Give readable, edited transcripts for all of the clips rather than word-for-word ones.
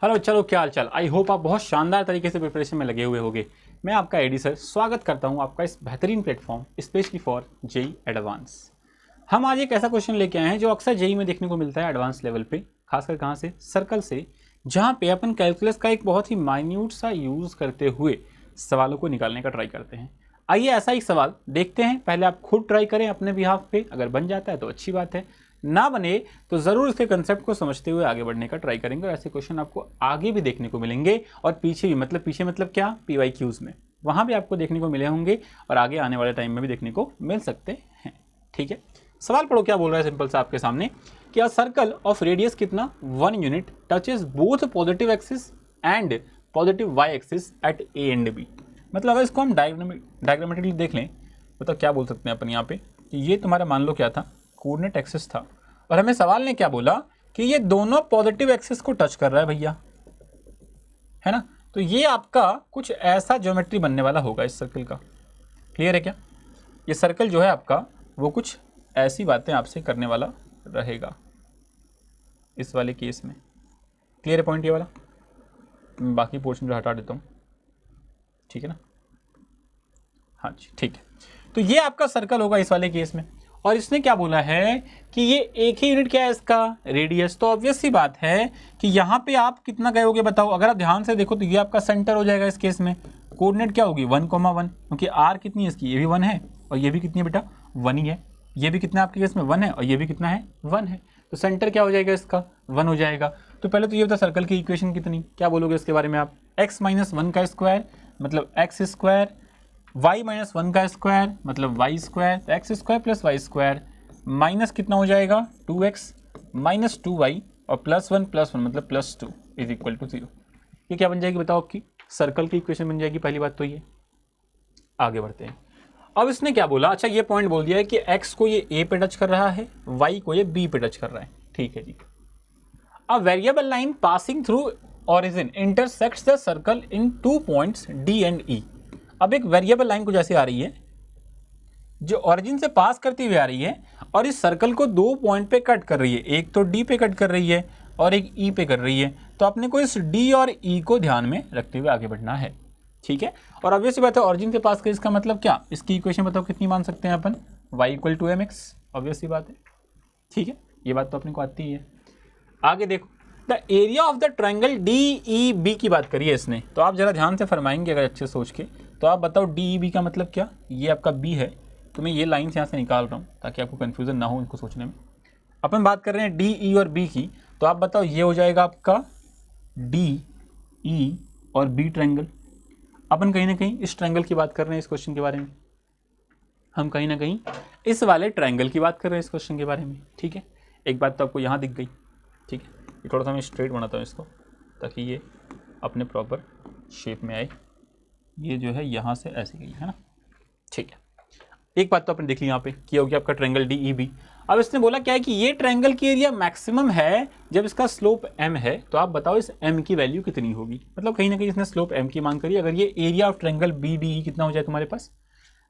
Hello, चलो क्या हाल चाल। आई होप आप बहुत शानदार तरीके से प्रिपरेशन में लगे हुए होंगे। मैं आपका एडी सर स्वागत करता हूं आपका इस बेहतरीन platform specially for JEE advance. हम आज एक ऐसा क्वेश्चन लेके आए हैं जो अक्सर जेई में देखने को मिलता है एडवांस लेवल पे, खासकर कहाँ से, सर्कल से, जहाँ पे अपन कैलकुलस का एक बहुत ही माइन्यूट सा यूज़ करते हुए सवालों को निकालने का ट्राई करते हैं। आइए ऐसा एक सवाल देखते हैं। पहले आप खुद ट्राई करें अपने बिहाफ पे, अगर बन जाता है तो अच्छी बात है, ना बने तो ज़रूर इसके कंसेप्ट को समझते हुए आगे बढ़ने का ट्राई करेंगे। और ऐसे क्वेश्चन आपको आगे भी देखने को मिलेंगे और पीछे भी, मतलब पीछे मतलब क्या, PYQs में, वहाँ भी आपको देखने को मिले होंगे और आगे आने वाले टाइम में भी देखने को मिल सकते हैं। ठीक है, सवाल पढ़ो क्या बोल रहा है सिंपल सा आपके सामने कि अ सर्कल ऑफ रेडियस कितना 1 unit touches both positive axis and positive y axis at A and B. मतलब अगर इसको हम डायग्रामेटिकली देख लें, मतलब क्या बोल सकते हैं अपन यहाँ पे कि ये तुम्हारा मान लो क्या था, कोऑर्डिनेट एक्सिस था, और हमें सवाल ने क्या बोला कि ये दोनों पॉजिटिव एक्सिस को टच कर रहा है भैया, है ना। तो ये आपका कुछ ऐसा ज्योमेट्री बनने वाला होगा इस सर्कल का। क्लियर है क्या? ये सर्कल जो है आपका वो कुछ ऐसी बातें आपसे करने वाला रहेगा इस वाले केस में। क्लियर है पॉइंट ये वाला? बाकी पोर्शन जो हटा देता हूँ, ठीक है ना। हाँ जी, ठीक है। तो ये आपका सर्कल होगा इस वाले केस में, और इसने क्या बोला है कि ये एक ही यूनिट क्या है इसका, रेडियस। तो ऑब्वियस सी बात है कि यहाँ पे आप कितना गए होगे बताओ। अगर आप ध्यान से देखो तो ये आपका सेंटर हो जाएगा इस केस में। कोऑर्डिनेट क्या होगी 1,1, क्योंकि आर कितनी है इसकी, ये भी 1 है और ये भी कितनी है बेटा 1 ही है। ये भी कितना आपके केस में 1 है और ये भी कितना है 1 है। तो सेंटर क्या हो जाएगा इसका 1 हो जाएगा। तो पहले तो ये बता सर्कल की इक्वेशन कितनी, क्या बोलोगे इसके बारे में आप, x - 1 का स्क्वायर मतलब x स्क्वायर, y - 1 का स्क्वायर मतलब y square, x square plus y square minus कितना हो जाएगा 2x - 2y और +1 मतलब +2 इज इक्वल टू 0। ये क्या बन जाएगी बताओ, आपकी सर्कल की इक्वेशन बन जाएगी। पहली बात तो ये। आगे बढ़ते हैं। अब इसने क्या बोला, अच्छा ये पॉइंट बोल दिया है कि x को ये a पे टच कर रहा है, y को ये b पे टच कर रहा है। ठीक है जी। A variable line passing through origin intersects the circle in 2 points d and e। अब एक वेरिएबल लाइन कुछ ऐसे आ रही है जो ओरिजिन से पास करती हुई आ रही है और इस सर्कल को 2 पॉइंट पे कट कर रही है। एक तो डी पे कट कर रही है और एक ई पे कर रही है। तो अपने को इस डी और ई को ध्यान में रखते हुए आगे बढ़ना है। ठीक है, और ऑब्वियसली बात है ओरिजिन से पास कर, इसका मतलब क्या, इसकी इक्वेशन बताओ कितनी मान सकते हैं अपन, y = mx। ऑब्वियसली बात है, ठीक है, ये बात तो अपने को आती ही है। आगे देखो, the area of the triangle DEB की बात करिए इसने। तो आप जरा ध्यान से फरमाएंगे अगर अच्छे सोच के, तो आप बताओ DEB का मतलब क्या। ये आपका B है, तो मैं ये लाइन से यहाँ से निकाल रहा हूँ ताकि आपको कन्फ्यूजन ना हो इनको सोचने में। अपन बात कर रहे हैं DE और B की, तो आप बताओ ये हो जाएगा आपका DE और B ट्रायंगल। अपन कहीं ना कहीं इस ट्रायंगल की बात कर रहे हैं इस क्वेश्चन के बारे में, हम कहीं ना कहीं इस वाले ट्रायंगल की बात कर रहे हैं इस क्वेश्चन के बारे में। ठीक है, एक बात तो आपको यहाँ दिख गई। ठीक है, ये थोड़ा सा मैं स्ट्रेट बनाता हूँ इसको ताकि ये अपने प्रॉपर शेप में आए। ये जो है यहाँ से ऐसे गई है ना। ठीक है, एक बात तो अपन देख ली यहाँ पे, किया हो गया आपका ट्रायंगल DEB। अब इसने बोला क्या है कि ये ट्रायंगल की एरिया मैक्सिमम है जब इसका स्लोप m है। तो आप बताओ इस m की वैल्यू कितनी होगी। मतलब कहीं ना कहीं इसने स्लोप m की मांग करी। अगर ये एरिया ऑफ ट्रायंगल BDE कितना हो जाए तुम्हारे पास,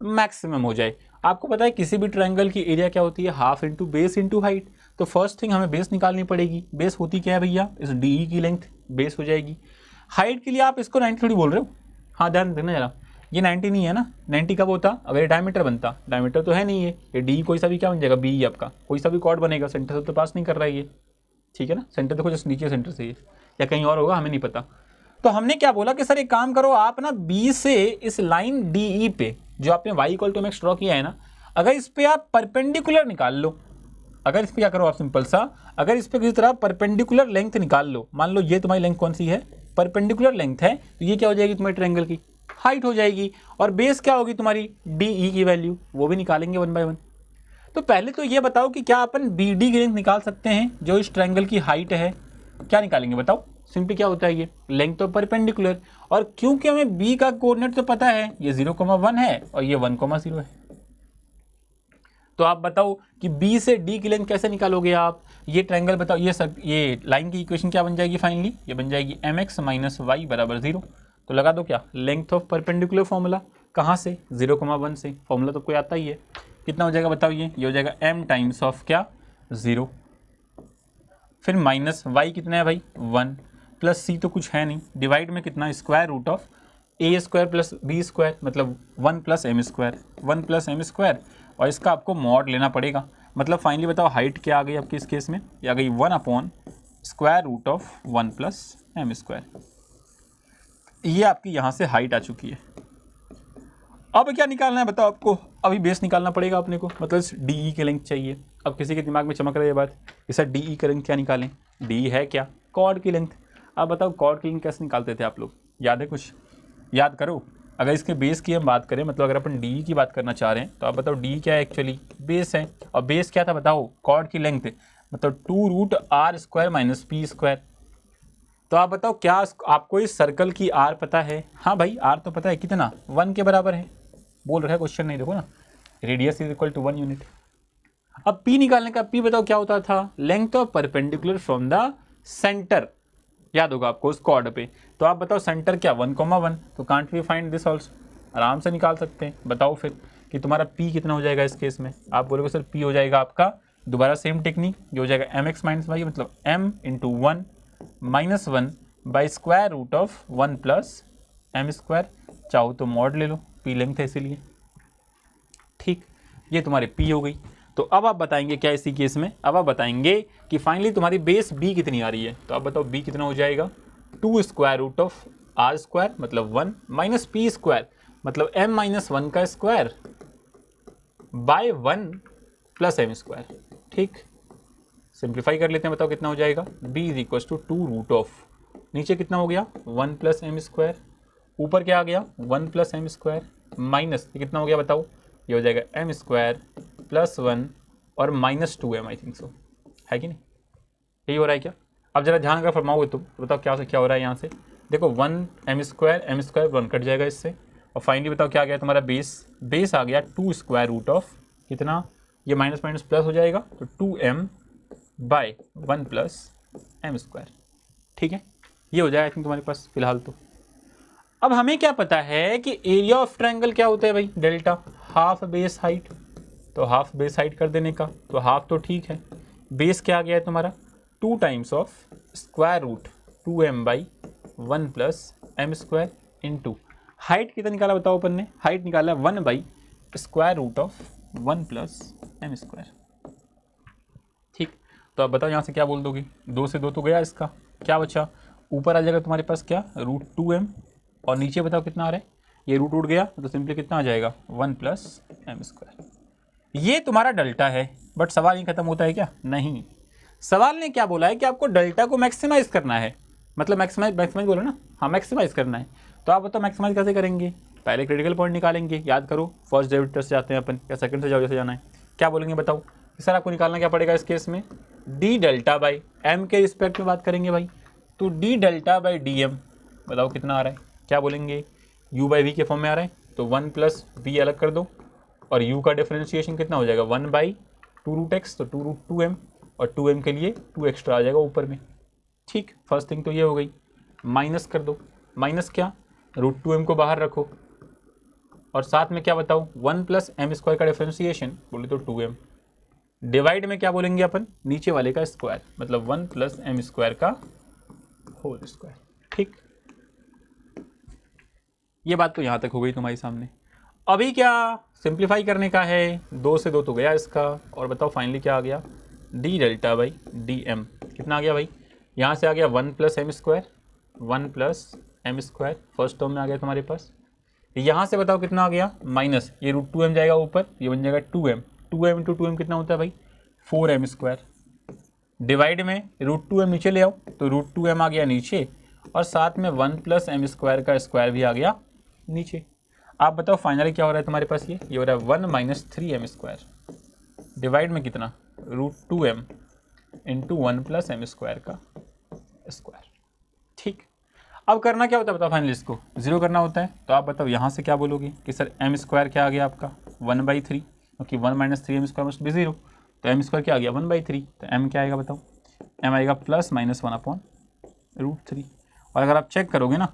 मैक्सिमम हो जाए। आपको पता है किसी भी ट्रायंगल की एरिया क्या होती है, half into base into height. तो फर्स्ट थिंग हमें बेस निकालनी पड़ेगी। बेस होती क्या है भैया, इस DE की लेंथ बेस हो जाएगी। हाइट के लिए आप इसको 90 थोड़ी बोल रहे हो, हाँ ध्यान देना जरा, ये 90 नहीं है ना। 90 कब होता, अगर ये डायमीटर बनता, डायमीटर तो है नहीं है, ये डी कोई सा भी क्या बन जाएगा, बी आपका कोई सा भी कॉर्ड बनेगा, सेंटर से तो पास नहीं कर रहा है ये। ठीक है ना, सेंटर देखो जस्ट नीचे सेंटर से ये, या कहीं और होगा हमें नहीं पता। तो हमने क्या बोला कि सर एक काम करो आप ना बी से इस लाइन DE पे जो आपने y = mx ड्रॉ किया है ना, अगर इस पर आप परपेंडिकुलर निकाल लो, अगर इस पर क्या करो आप सिंपल सा, अगर इस पर किसी तरह परपेंडिकुलर लेंथ निकाल लो, मान लो ये तुम्हारी लेंथ कौन सी है, परपेंडिकुलर लेंथ है, तो ये क्या हो जाएगी तुम्हारी ट्रायंगल की हाइट हो जाएगी। और बेस क्या होगी तुम्हारी DE की वैल्यू, वो भी निकालेंगे 1 बाय 1। तो पहले तो ये बताओ कि क्या अपन BD की लेंथ निकाल सकते हैं जो इस ट्रायंगल की हाइट है। क्या निकालेंगे बताओ, सिंपली क्या होता है ये लेंथ तो परपेंडिकुलर, और क्योंकि हमें B का कोऑर्डिनेट तो पता है, ये 0,1 है और ये 1,0 है। तो आप बताओ कि B से D की लेंथ कैसे निकालोगे आप। ये ट्रायंगल बताओ, ये लाइन की इक्वेशन क्या बन जाएगी फाइनली, ये बन जाएगी mx - y = 0। तो लगा दो क्या, लेंथ ऑफ परपेंडिकुलर फॉर्मूला, कहाँ से 0,1 से, फॉर्मूला तो कोई आता ही है। कितना हो जाएगा बताओ, ये हो जाएगा m टाइम्स ऑफ क्या 0, फिर माइनस y कितना है भाई 1, प्लस सी तो कुछ है नहीं, डिवाइड में कितना, square root of a square plus b square, मतलब 1 plus m square, 1 plus m square, और इसका आपको मॉड लेना पड़ेगा। मतलब फाइनली बताओ हाइट क्या आ गई आपकी इस केस में, ये आ गई 1 upon square root of 1 plus m square. ये आपकी यहाँ से हाइट आ चुकी है। अब क्या निकालना है बताओ आपको, अभी बेस निकालना पड़ेगा अपने को, मतलब डी ई की लेंथ चाहिए। अब किसी के दिमाग में चमक रही है बात कि सर डी ई की लेंथ क्या निकालें, डी है क्या, कॉर्ड की लेंथ। अब बताओ कॉर्ड की लेंथ कैसे निकालते थे आप लोग, याद है कुछ, याद करो। अगर इसके बेस की हम बात करें, मतलब अगर अपन डी की बात करना चाह रहे हैं तो आप बताओ डी क्या है, एक्चुअली बेस है, और बेस क्या था बताओ, कॉर्ड की लेंथ, मतलब 2 root r square minus p square. तो आप बताओ क्या आपको इस सर्कल की आर पता है, हाँ भाई आर तो पता है, कितना, 1 के बराबर है, बोल रहा है क्वेश्चन, नहीं देखो ना, radius is equal to 1 unit. अब पी निकालने का, पी बताओ क्या होता था, length of perpendicular from the centre, याद होगा आपको उस कॉर्ड पे। तो आप बताओ सेंटर क्या 1,1, तो can't we find this also, आराम से निकाल सकते हैं। बताओ फिर कि तुम्हारा पी कितना हो जाएगा इस केस में, आप बोलोगे सर पी हो जाएगा आपका, दोबारा सेम टेक्निक, ये हो जाएगा एम एक्स माइनस वाई, मतलब m into 1 minus 1 by square root of 1 plus m square, चाहो तो मॉड ले लो, पी लेंथ है इसीलिए, ठीक, ये तुम्हारी पी हो गई। तो अब आप बताएंगे क्या इसी केस में, अब आप बताएंगे कि फाइनली तुम्हारी बेस बी कितनी आ रही है। तो आप बताओ बी कितना हो जाएगा, 2 square root of r square मतलब 1 माइनस पी स्क्वायर मतलब m माइनस 1 का square by 1 plus m square, ठीक। सिंप्लीफाई कर लेते हैं, बताओ कितना हो जाएगा, b is equal to 2 root of, नीचे कितना हो गया 1 प्लस एम स्क्वायर, ऊपर क्या आ गया 1 प्लस एम स्क्वायर, माइनस ये कितना हो गया बताओ, ये हो जाएगा एम स्क्वायर प्लस 1 और minus 2m, I think so, है कि नहीं, यही हो रहा है क्या। अब जरा ध्यान अगर फरमाओगे तो बताओ क्या से क्या हो रहा है यहाँ से, देखो 1 एम स्क्वायर 1 कट जाएगा इससे, और फाइनली बताओ क्या आ गया तुम्हारा बेस आ गया 2 स्क्वायर रूट ऑफ कितना, ये माइनस माइनस प्लस हो जाएगा, तो 2m bye 1 plus m square, ठीक है, ये हो जाएगा आई थिंक तुम्हारे पास फिलहाल तो। अब हमें क्या पता है कि एरिया ऑफ ट्रायंगल क्या होता है भाई, डेल्टा, हाफ बेस हाइट, तो हाफ बेस हाइट कर देने का, तो हाफ तो ठीक है, बेस क्या आ गया है तुम्हारा 2 times of square root 2m by 1 plus m square into height कितना निकाला बताओ अपन ने, हाइट निकाला 1 by square root of 1 plus m square, ठीक। तो अब बताओ यहाँ से क्या बोल दोगे, 2 से 2 तो गया, इसका क्या बचा, ऊपर आ जाएगा तुम्हारे पास क्या रूट 2m, और नीचे बताओ कितना आ रहा है, ये रूट उठ गया तो सिंपली कितना आ जाएगा 1 प्लस एम स्क्वायर। ये तुम्हारा डेल्टा है, बट सवाल ही खत्म होता है क्या, नहीं, सवाल ने क्या बोला है कि आपको डेल्टा को मैक्सिमाइज करना है, मतलब मैक्सिमाइज बोलो ना, हाँ मैक्सिमाइज करना है। तो आप बताओ मैक्सिमाइज कैसे करेंगे, पहले क्रिटिकल पॉइंट निकालेंगे, याद करो फर्स्ट डेरिवेटिव से जाते हैं अपन, या सेकंड से जाओ जैसे जाना है, क्या बोलेंगे बताओ कि सर आपको निकालना क्या पड़ेगा इस केस में, डी डेल्टा बाई एम के रिस्पेक्ट में बात करेंगे भाई, तो d delta by d m बताओ कितना आ रहा है, क्या बोलेंगे u बाई वी के फॉर्म में आ रहा है, तो 1 प्लस वी अलग कर दो, और u का डिफरेंशिएशन कितना हो जाएगा 1 बाई 2 रूट एक्स, तो 2 रूट 2m, और 2m के लिए 2 एक्स्ट्रा आ जाएगा ऊपर में, ठीक। फर्स्ट थिंग तो ये हो गई, माइनस कर दो, माइनस क्या, रूट 2m को बाहर रखो, और साथ में क्या बताओ 1 प्लस एम स्क्वायर का डिफरेंशिएशन बोले तो 2m, डिवाइड में क्या बोलेंगे अपन, नीचे वाले का स्क्वायर, मतलब 1 प्लस एम स्क्वायर का होल स्क्वायर, ठीक। ये बात तो यहाँ तक हो गई तुम्हारे सामने। अभी क्या सिंप्लीफाई करने का है, 2 से 2 तो गया इसका, और बताओ फाइनली क्या आ गया, d delta by d m कितना आ गया भाई, यहाँ से आ गया 1 plus m square, 1 plus m square first term में आ गया तुम्हारे पास, यहाँ से बताओ कितना आ गया माइनस, ये रूट 2m जाएगा ऊपर, ये बन जाएगा 2m, 2m इंटू 2m कितना होता है भाई 4m स्क्वायर, डिवाइड में रूट 2m नीचे ले आओ, तो रूट 2m आ गया नीचे, और साथ में 1 प्लस एम स्क्वायर का स्क्वायर भी आ गया नीचे। आप बताओ फाइनली क्या हो रहा है तुम्हारे पास, ये हो रहा है 1 माइनस 3m स्क्वायर, डिवाइड में कितना root 2m into 1 plus m square का स्क्वायर, ठीक। अब करना क्या होता है बताओ, फाइनली इसको 0 करना होता है, तो आप बताओ यहाँ से क्या बोलोगे कि सर एम स्क्वायर क्या आ गया आपका 1/3, क्योंकि 1 minus 3m square must be 0, तो एम स्क्वायर क्या आ गया 1/3, तो एम क्या आएगा बताओ, एम आएगा प्लस माइनस 1 अपॉन रूट 3। और अगर आप चेक करोगे ना,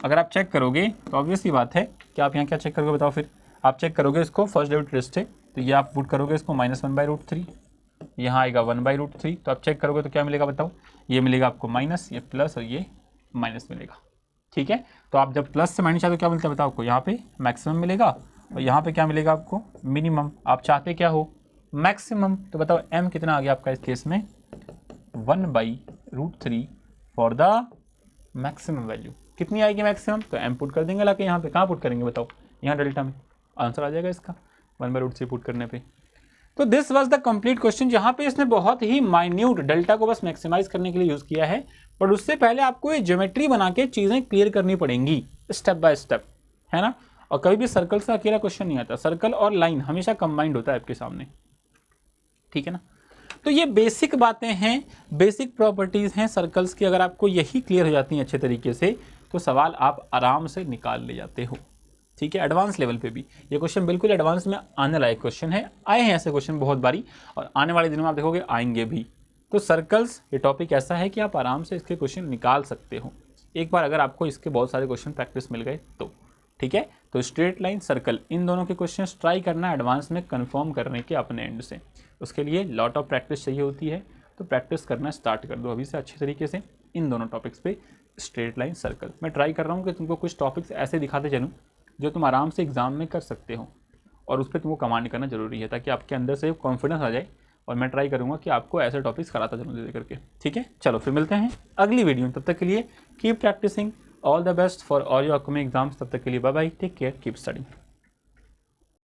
अगर आप चेक करोगे तो ऑब्वियस सी बात है कि आप यहाँ क्या चेक करोगे बताओ, फिर आप चेक करोगे इसको फर्स्ट डेरिवेटिव से, तो ये आप पुट करोगे इसको -1/√3, यहाँ आएगा 1/√3, तो आप चेक करोगे तो क्या मिलेगा बताओ, ये मिलेगा आपको माइनस, ये प्लस और ये माइनस मिलेगा। ठीक है, तो आप जब प्लस से माइनस चाहते हो क्या मिलता है बताओ आपको, यहाँ पे मैक्सिमम मिलेगा और यहाँ पे क्या मिलेगा आपको, मिनिमम। आप चाहते क्या हो, मैक्सिमम। तो बताओ m कितना आ गया आपका इस केस में, 1/√3 फॉर द मैक्सिमम वैल्यू। कितनी आएगी मैक्सिमम, तो m पुट कर देंगे लाके यहाँ पे। कहाँ पुट करेंगे बताओ, यहाँ डेल्टा में। आंसर आ जाएगा इसका 1/√3 पुट करने पे। तो this was the complete question, जहाँ पे इसने बहुत ही माइन्यूट डेल्टा को बस मैक्सिमाइज करने के लिए यूज़ किया है। पर उससे पहले आपको ये ज्योमेट्री बना के चीज़ें क्लियर करनी पड़ेंगी स्टेप बाय स्टेप, है ना। और कभी भी सर्कल से अकेला क्वेश्चन नहीं आता, सर्कल और लाइन हमेशा कंबाइंड होता है आपके सामने। ठीक है ना। तो ये बेसिक बातें हैं, बेसिक प्रॉपर्टीज़ हैं सर्कल्स की। अगर आपको यही क्लियर हो जाती हैं अच्छे तरीके से तो सवाल आप आराम से निकाल ले जाते हो। ठीक है, एडवांस लेवल पे भी ये क्वेश्चन बिल्कुल एडवांस में आने लायक क्वेश्चन है। आए हैं ऐसे क्वेश्चन बहुत बारी और आने वाले दिनों में आप देखोगे आएंगे भी। तो सर्कल्स ये टॉपिक ऐसा है कि आप आराम से इसके क्वेश्चन निकाल सकते हो एक बार अगर आपको इसके बहुत सारे क्वेश्चन प्रैक्टिस मिल गए तो। ठीक है, तो स्ट्रेट लाइन, सर्कल, इन दोनों के क्वेश्चन ट्राई करना एडवांस में कंफर्म करने के अपने एंड से। उसके लिए लॉट ऑफ प्रैक्टिस चाहिए होती है, तो प्रैक्टिस करना स्टार्ट कर दो अभी से अच्छे तरीके से इन दोनों टॉपिक्स पे, स्ट्रेट लाइन, सर्कल। मैं ट्राई कर रहा हूँ कि तुमको कुछ टॉपिक्स ऐसे दिखाते चलूँ जो तुम आराम से एग्जाम में कर सकते हो, और उस पर तुमको कमांड करना जरूरी है ताकि आपके अंदर से कॉन्फिडेंस आ जाए। और मैं ट्राई करूँगा कि आपको ऐसे टॉपिक्स कराता चलूँ धीरे करके। ठीक है, चलो फिर मिलते हैं अगली वीडियो में। तब तक के लिए keep practising, all the best for all your upcoming exams. तब तक के लिए bye bye, take care, keep studying.